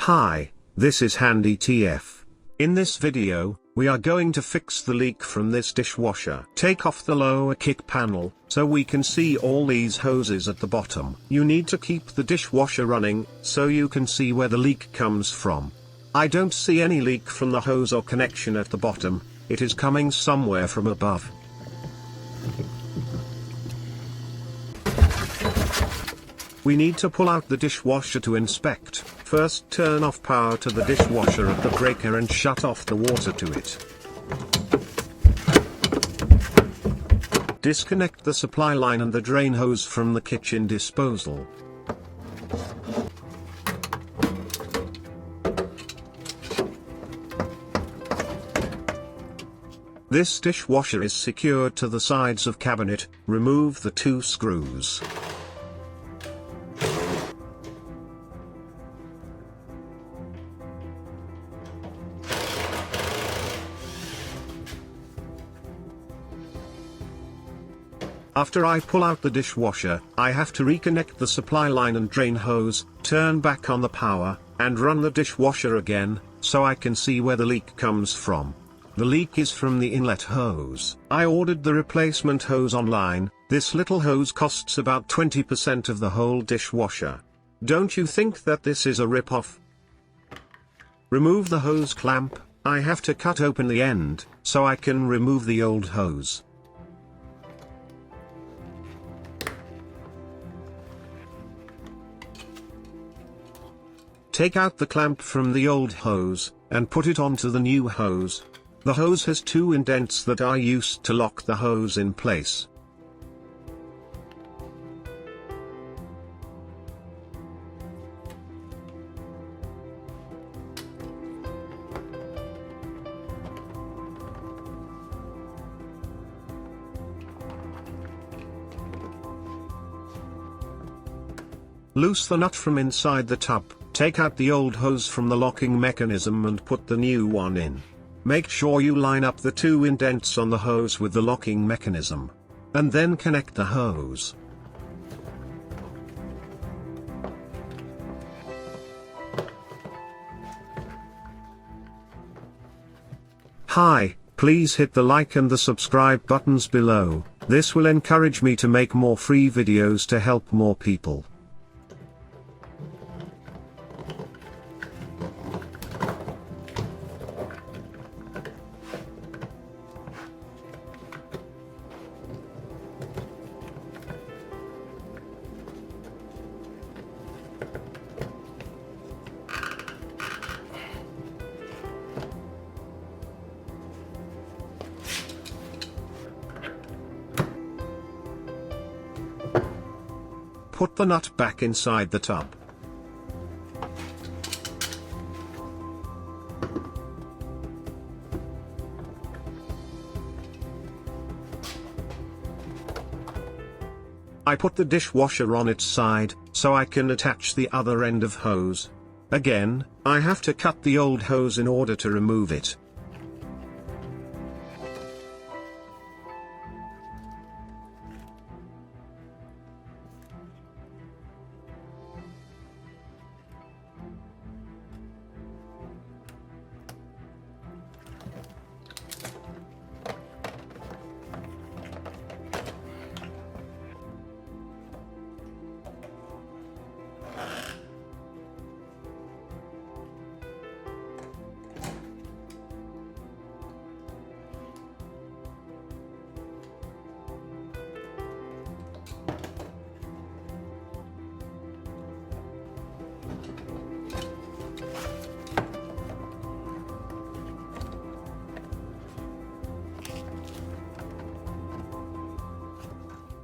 Hi, this is Handy TF. In this video, we are going to fix the leak from this dishwasher. Take off the lower kick panel, so we can see all these hoses at the bottom. You need to keep the dishwasher running, so you can see where the leak comes from. I don't see any leak from the hose or connection at the bottom, it is coming somewhere from above. We need to pull out the dishwasher to inspect. First turn off power to the dishwasher at the breaker and shut off the water to it. Disconnect the supply line and the drain hose from the kitchen disposal. This dishwasher is secured to the sides of cabinet. Remove the 2 screws. After I pull out the dishwasher, I have to reconnect the supply line and drain hose, turn back on the power, and run the dishwasher again, so I can see where the leak comes from. The leak is from the inlet hose. I ordered the replacement hose online. This little hose costs about 20% of the whole dishwasher. Don't you think that this is a rip-off? Remove the hose clamp. I have to cut open the end, so I can remove the old hose. Take out the clamp from the old hose, and put it onto the new hose. The hose has 2 indents that are used to lock the hose in place. Loose the nut from inside the tub. Take out the old hose from the locking mechanism and put the new one in. Make sure you line up the 2 indents on the hose with the locking mechanism. And then connect the hose. Hi, please hit the like and the subscribe buttons below. This will encourage me to make more free videos to help more people. Put the nut back inside the tub. I put the dishwasher on its side, so I can attach the other end of hose. Again, I have to cut the old hose in order to remove it.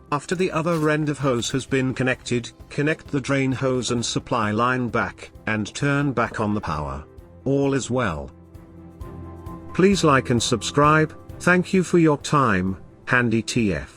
After the other end of hose has been connected, connect the drain hose and supply line back, and turn back on the power. All is well. Please like and subscribe. Thank you for your time, Handy TF.